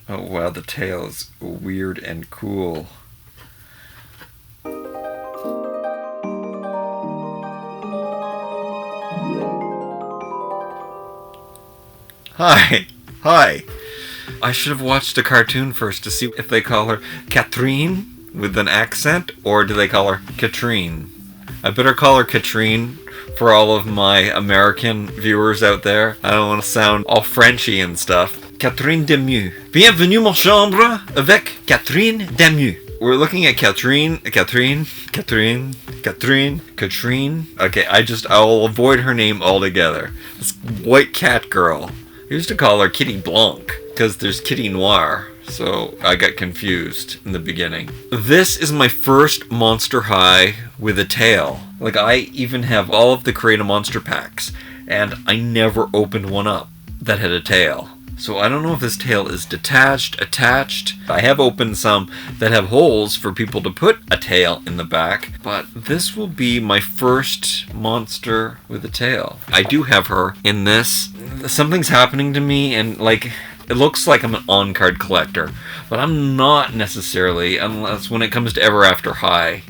Oh wow, the tail is weird and cool. Hi! Hi! I should have watched a cartoon first to see if they call her Catrine with an accent, or do they call her Catrine? I better call her Catrine for all of my American viewers out there. I don't want to sound all Frenchy and stuff. Catrine Demew. Bienvenue ma chambre avec Catrine Demew. We're looking at Catrine. Okay, I'll avoid her name altogether. This white cat girl. I used to call her Kitty Blanc, because there's Kitty Noir, so I got confused in the beginning. This is my first Monster High with a tail. Like, I even have all of the Create a Monster packs, and I never opened one up that had a tail. So I don't know if this tail is detached, attached. I have opened some that have holes for people to put a tail in the back, but this will be my first monster with a tail. I do have her in this. Something's happening to me, and like, it looks like I'm an on-card collector, but I'm not necessarily, unless when it comes to Ever After High.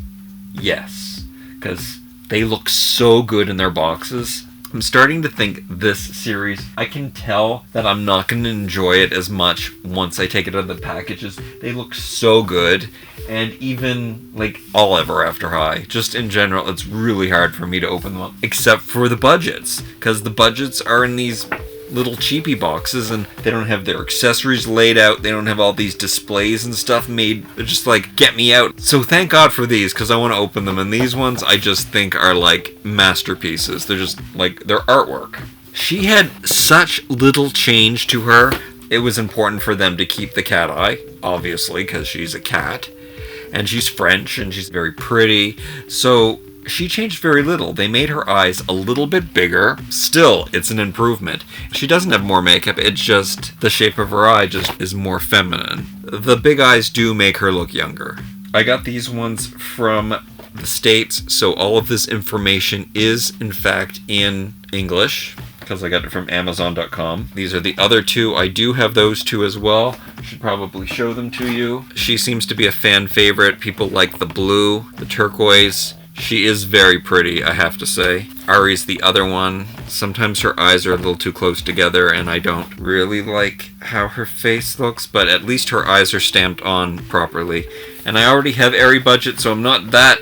Yes, because they look so good in their boxes. I'm starting to think this series, I can tell that I'm not going to enjoy it as much once I take it out of the packages. They look so good, and even like all Ever After High, just in general, it's really hard for me to open them up, except for the budgets, because the budgets are in these little cheapy boxes, and they don't have their accessories laid out, they don't have all these displays and stuff made. They're just like, get me out. So thank God for these, because I want to open them, and these ones I just think are like masterpieces. They're just like, they're artwork. She had such little change to her. It was important for them to keep the cat eye, obviously, because she's a cat, and she's French, and she's very pretty, so she changed very little. They made her eyes a little bit bigger. Still, it's an improvement. She doesn't have more makeup, it's just the shape of her eye just is more feminine. The big eyes do make her look younger. I got these ones from the States, so all of this information is, in fact, in English, because I got it from Amazon.com. These are the other two. I do have those two as well. Should probably show them to you. She seems to be a fan favorite. People like the blue, the turquoise. She is very pretty, I have to say. Ari's the other one. Sometimes her eyes are a little too close together, and I don't really like how her face looks, but at least her eyes are stamped on properly. And I already have Ari budget, so I'm not that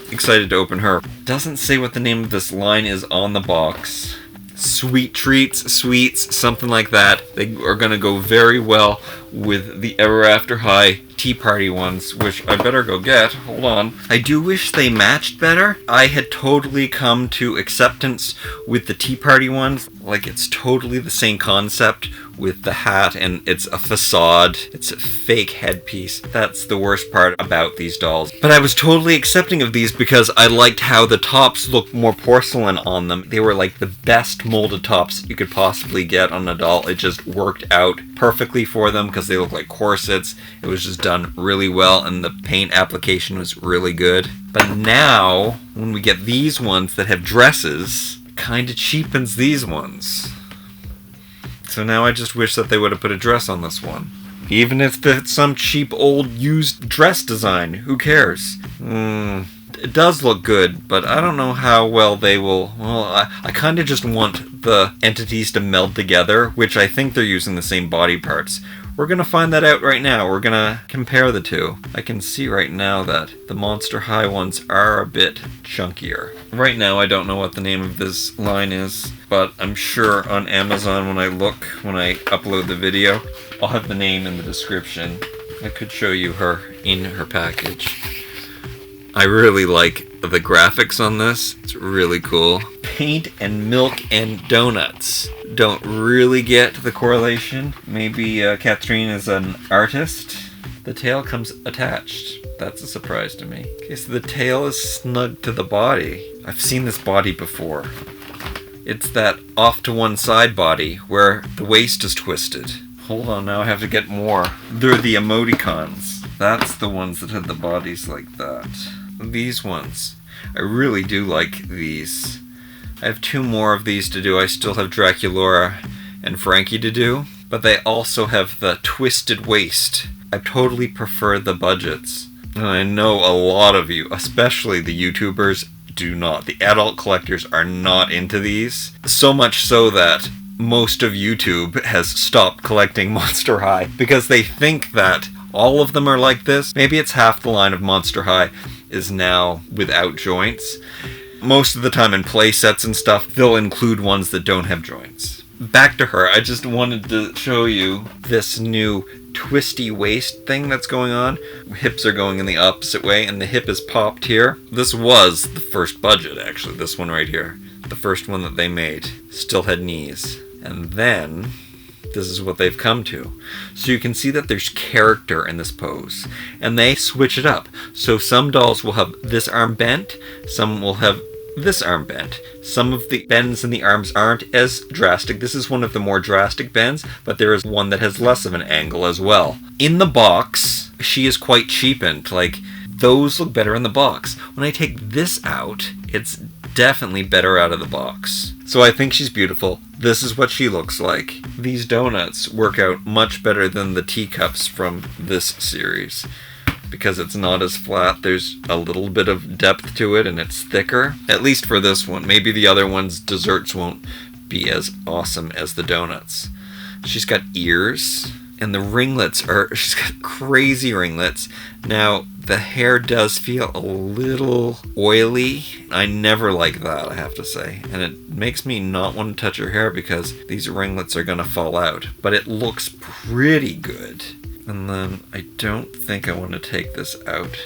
excited to open her. Doesn't say what the name of this line is on the box. Sweet treats, sweets, something like that. They are going to go very well with the Ever After High Tea Party ones, which I better go get. Hold on. I do wish they matched better. I had totally come to acceptance with the Tea Party ones. Like, it's totally the same concept with the hat, and it's a facade. It's a fake headpiece. That's the worst part about these dolls. But I was totally accepting of these because I liked how the tops looked more porcelain on them. They were like the best molded tops you could possibly get on a doll. It just worked out perfectly for them because they look like corsets. It was just done really well, and the paint application was really good. But now, when we get these ones that have dresses, it kind of cheapens these ones. So now I just wish that they would have put a dress on this one. Even if it's some cheap old used dress design, who cares? It does look good, but I don't know how well they will. Well, I kind of just want the entities to meld together, which I think they're using the same body parts. We're going to find that out right now. We're going to compare the two. I can see right now that the Monster High ones are a bit chunkier. Right now I don't know what the name of this line is, but I'm sure on Amazon when I upload the video, I'll have the name in the description. I could show you her in her package. I really like the graphics on this. It's really cool. Paint and milk and donuts. Don't really get the correlation. Maybe Catrine is an artist. The tail comes attached. That's a surprise to me. Okay, so the tail is snug to the body. I've seen this body before. It's that off to one side body where the waist is twisted. Hold on, now I have to get more. They're the emoticons. That's the ones that had the bodies like that. These ones. I really do like these. I have two more of these to do. I still have Draculaura and Frankie to do. but they also have the twisted waist. I totally prefer the budgets. And I know a lot of you, especially the YouTubers, do not. The adult collectors are not into these. So much so that most of YouTube has stopped collecting Monster High because they think that all of them are like this. Maybe it's half the line of Monster High is now without joints. Most of the time in play sets and stuff, they'll include ones that don't have joints. Back to her, I just wanted to show you this new twisty waist thing that's going on. Hips are going in the opposite way, and the hip is popped here. This was the first budget, actually, this one right here. The first one that they made. Still had knees. And then, this is what they've come to. So you can see that there's character in this pose. And they switch it up. So some dolls will have this arm bent, some will have this arm bent. Some of the bends in the arms aren't as drastic. This is one of the more drastic bends, but there is one that has less of an angle as well. In the box, she is quite cheapened. Like, those look better in the box. When I take this out, it's definitely better out of the box. So I think she's beautiful. This is what she looks like. These donuts work out much better than the teacups from this series, because it's not as flat. There's a little bit of depth to it and it's thicker. At least for this one. Maybe the other one's desserts won't be as awesome as the donuts. She's got ears, and the ringlets are, she's got crazy ringlets. Now, the hair does feel a little oily. I never like that, I have to say. And it makes me not want to touch her hair because these ringlets are gonna fall out. But it looks pretty good. And then I don't think I want to take this out.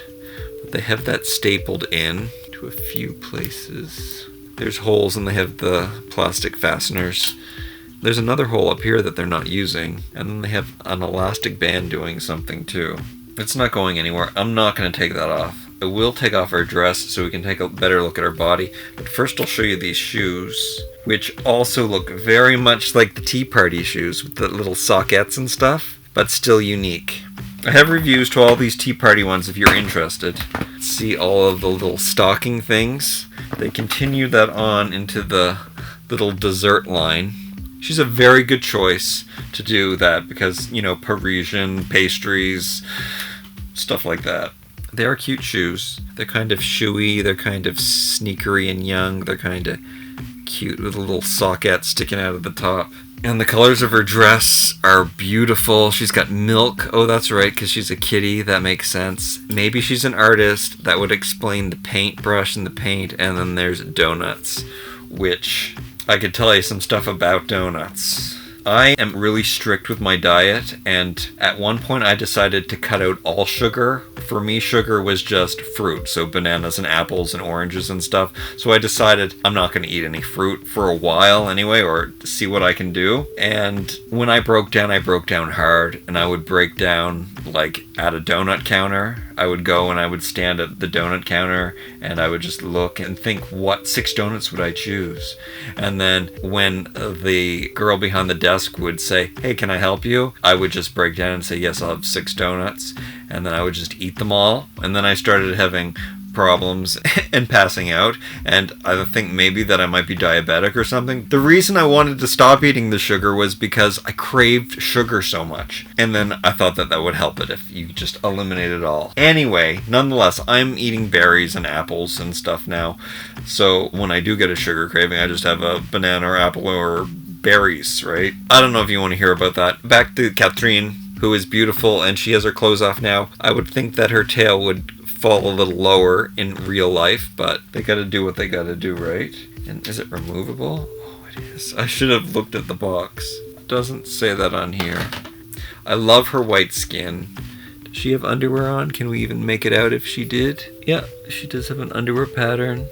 But they have that stapled in to a few places. There's holes and they have the plastic fasteners. There's another hole up here that they're not using. And then they have an elastic band doing something too. It's not going anywhere. I'm not going to take that off. I will take off our dress so we can take a better look at her body. But first I'll show you these shoes, which also look very much like the Tea Party shoes with the little sockets and stuff. But still unique. I have reviews to all these Tea Party ones if you're interested. See all of the little stocking things. They continue that on into the little dessert line. She's a very good choice to do that because, you know, Parisian pastries, stuff like that. They are cute shoes. They're kind of shoey, they're kind of sneakery and young, they're kind of cute with a little socket sticking out of the top. And the colors of her dress are beautiful. She's got milk. Oh, that's right, because she's a kitty. That makes sense. Maybe she's an artist. That would explain the paintbrush and the paint. And then there's donuts, which I could tell you some stuff about donuts. I am really strict with my diet, and at one point I decided to cut out all sugar. For me, sugar was just fruit, so bananas and apples and oranges and stuff. So I decided I'm not going to eat any fruit for a while anyway, or see what I can do. And when I broke down hard, and I would break down like at a donut counter. I would go and I would stand at the donut counter and I would just look and think, what 6 donuts would I choose? And then when the girl behind the desk would say, hey, can I help you? I would just break down and say, yes, I'll have 6 donuts. And then I would just eat them all. And then I started having problems and passing out, and I think maybe that I might be diabetic or something. The reason I wanted to stop eating the sugar was because I craved sugar so much, and then I thought that that would help it if you just eliminate it all. Anyway, nonetheless, I'm eating berries and apples and stuff now, so when I do get a sugar craving, I just have a banana or apple or berries, right? I don't know if you want to hear about that. Back to Catrine, who is beautiful, and she has her clothes off now. I would think that her tail would fall a little lower in real life, but they gotta do what they gotta do, right? And is it removable? Oh, it is. I should have looked at the box. It doesn't say that on here. I love her white skin. Does she have underwear on? Can we even make it out if she did? Yeah, she does have an underwear pattern.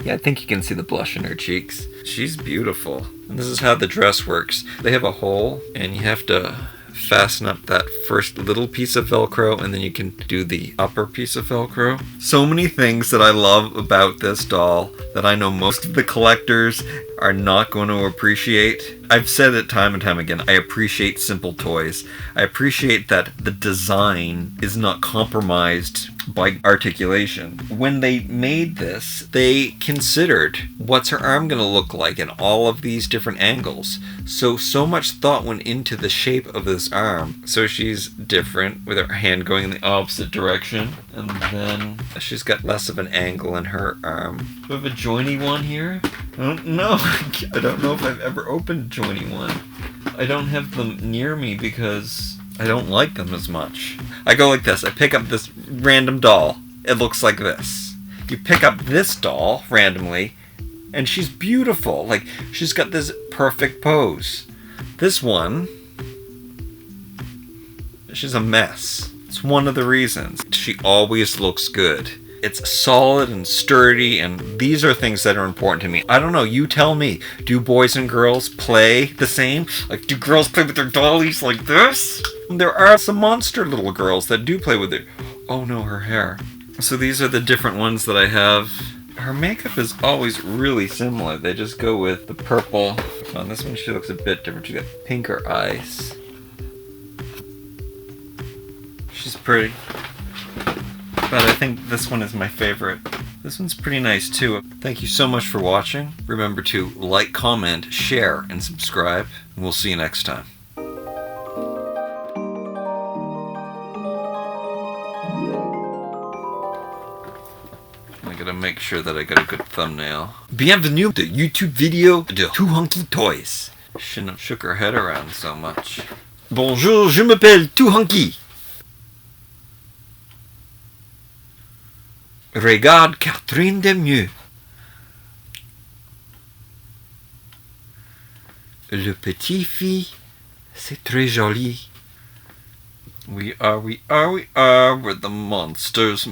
Yeah, I think you can see the blush in her cheeks. She's beautiful. And this is how the dress works. They have a hole, and you have to fasten up that first little piece of Velcro, and then you can do the upper piece of Velcro. So many things that I love about this doll that I know most of the collectors are not going to appreciate. I've said it time and time again, I appreciate simple toys. I appreciate that the design is not compromised by articulation. When they made this, they considered what's her arm going to look like in all of these different angles. So much thought went into the shape of this arm. So she's different with her hand going in the opposite direction. And then she's got less of an angle in her arm. Do I have a joiny one here? I don't know. I don't know if I've ever opened a joiny one. I don't have them near me because I don't like them as much. I go like this. I pick up this random doll. It looks like this. You pick up this doll randomly, and she's beautiful. Like, she's got this perfect pose. This one, she's a mess. It's one of the reasons. She always looks good. It's solid and sturdy, and these are things that are important to me. I don't know, you tell me. Do boys and girls play the same? Like, do girls play with their dollies like this? There are some monster little girls that do play with it. Oh no, her hair. So these are the different ones that I have. Her makeup is always really similar. They just go with the purple. On this one she looks a bit different. She got pinker eyes. She's pretty. But I think this one is my favorite. This one's pretty nice too. Thank you so much for watching. Remember to like, comment, share, and subscribe. And we'll see you next time. I gotta make sure that I got a good thumbnail. Bienvenue to YouTube video de Toohunky Toys. Shouldn't have shook her head around so much. Bonjour, je m'appelle Toohunky. Regarde Catrine Demew. Le petit fille, c'est très joli. We are, we're the monsters.